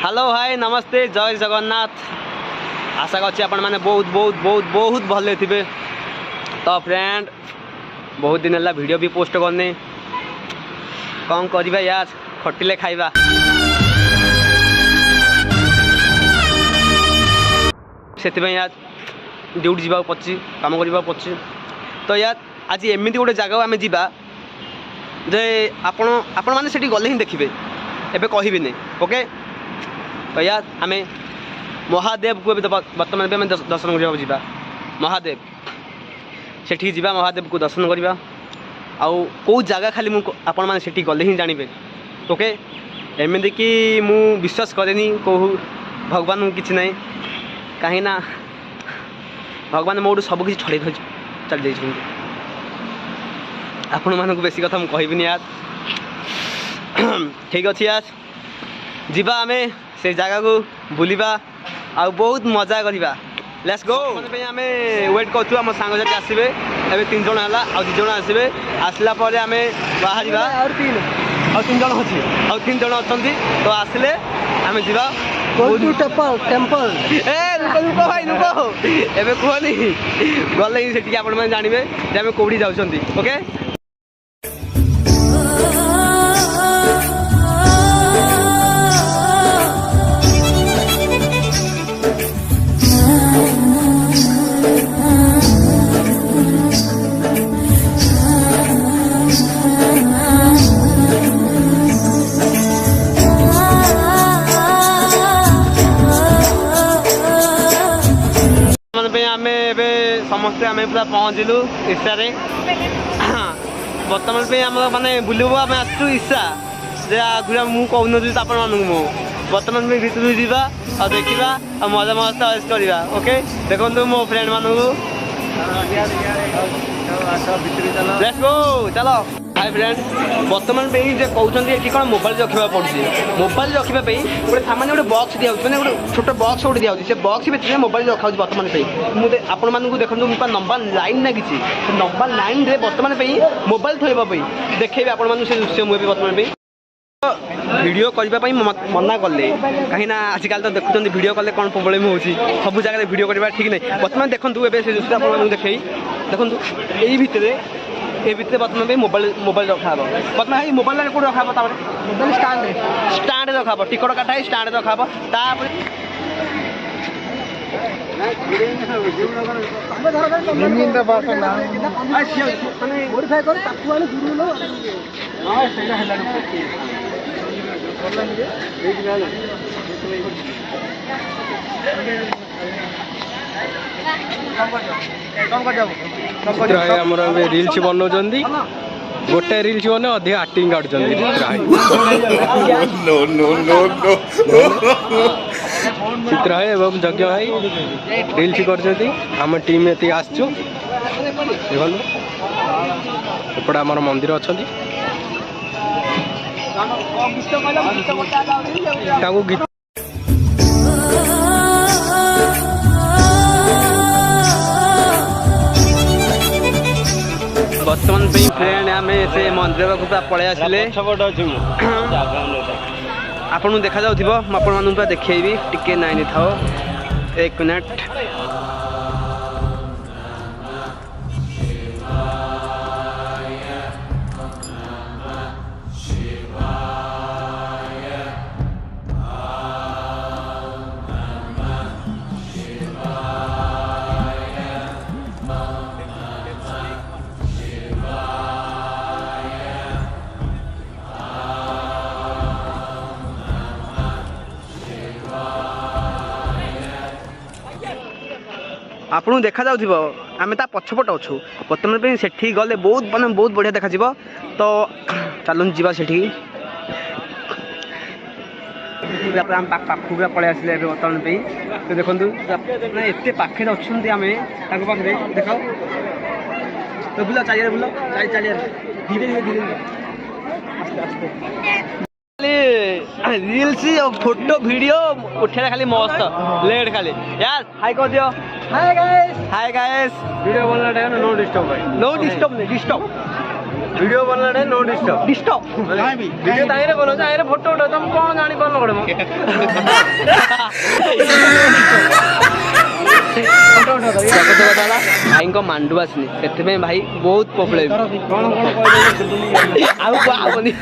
Hello hi नमस्ते जय जगन्नाथ। आशा करछि आपण माने बहुत बहुत बहुत बहुत भले थिबे। तो फ्रेंड बहुत दिन है वीडियो भी पोस्ट करने कौन करवा यार खटिले खाइबा। से यार ड्यूटी जावा पड़ी कम करवा पड़ी। तो यार आज एमती गोटे जगह आम जा जे आपण मैंने सेठी गले ही देखिए एबे कहबिनी ओके। तो यार आम महादेव को बर्तमान भी दर्शन करने जा महादेव सेठी जा महादेव को दर्शन करवा आउ कौ जगह खाली आपण मैंने सेठी गले ही जानिबे ओके। एमती कि मु विश्वास करेनी कौ भगवान किसी ना कहीं ना भगवान मोटू सबकि छड़े चल जाइए। आपण मानक बेसी कथा कहबिनी यार ठीक अच्छे यार जीवा आम से जगह को बुलवा आ बहुत मजा करवा। लेट्स गो आम वेट करूँ आम सांगसाथी आसवे ए 3 जन है आ 2 जन आसवे आसला आम बाहर तीन जन अच्छे आ 3 जन अच्छा तो आसले आम जा टेम्पल लुक भाई लुक एवं कहनी गले ही से आप जानवे आम कौटी जाऊँ ओके। आम समस्ते आम पूरा पहुँचलु ईर्षा बर्तमान पे आम माने बुलबू आम आसु ईर्षा जे आगुरी मुझे कहूँ आप बर्तमान भी भीतर जावा और देखा और मजा मस्त ऐश करवा ओके। देखो मो फ्रेंड मानू लेट्स गो चलो हाय फ्रेंड बर्तमान पे कहते ये कौन मोबाइल रखा पड़ी मोबाइल रखापी गोटे सामान्य गोटे बक्स दिया मैंने गोटे छोट बक्स गोटे दिया से बक्स भितर मोबाइल रखा बर्तमान मुझे आपण मानक देखो नंबर लाइन लगी नंबर लाइन रे बर्तमान मोबाइल थोड़ी देखे आपण से दृश्य मुझे बर्तमान वीडियो करने मना कले कहीं आजिकल तो देखुं वीडियो कले कौन प्रोब्लेम हो सब जगह वीडियो करवा ठीक नहीं। बर्तमान देखो से दृश्य आप देखे देखो यही भितर ये भितर बर्तमान भी मोबाइल रखा बर्तमान ये मोबाइल कौन रखा मोबाइल स्टाण्ड रखा टिकट काटा स्टाण्ड रखा रील्स बनाऊँ गोटे रील्स बने अधिक एक्टिंग काटुं चित्र है एवं यज्ञ भाई रील्स कर टीम ये आसचु देखो आम मंदिर अच्छा गीत बर्तमान फ्रेंड आम से मंदिर को पलि आसिले आपन देखा जाऊ आपण पूरा देखी टिके नाइन था 1 मिनट आपन देखा जाऊ आम ता पछपट अच्छु बर्तमान से गले बहुत माने बहुत बढ़िया देखा तो चलुन जीवा सेठी पूरा पलि आसिले बर्तमान तो देखो एत पाखे अच्छा आम पाखे देख तो बुल चार बुल चार धीरे धीरे धीरे रील्स फोटो वीडियो उठे खाली मस्त लेट खाली यार हाय कह दियो हाय गाइस वीडियो बनना टाइम नो डिस्टर्ब नहीं डिस्टर्ब वीडियो बनला नो डिस्टर्ब डिस्टर्ब वीडियो ताइरे बोलो ताइरे फोटो उठा तुम कौन जानी पारन कोडे मो जगत बताला भाई को मांडू आसनी सेते भाई बहुत प्रॉब्लम कौन कौन आउनी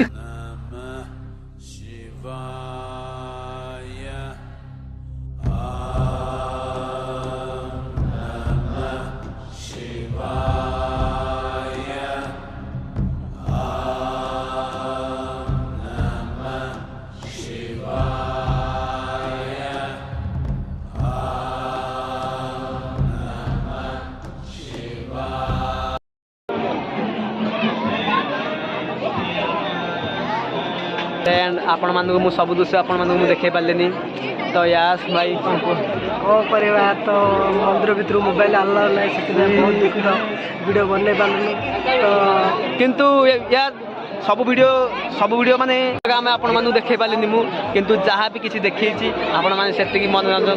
आपण मानक मु सब दृश्य आपण मानक मु देखे पारलेनी तो यास भाई कौन करवा तो मंदिर भीतर मोबाइल आल्ला नहीं से बहुत दुख वीडियो बनने पारलुनी तो किंतु यार सब वीडियो माने आम आपण मानक देखे पारलेनी मु किंतु जहाँ भी किसी देखी आपण माने सेति मनोरंजन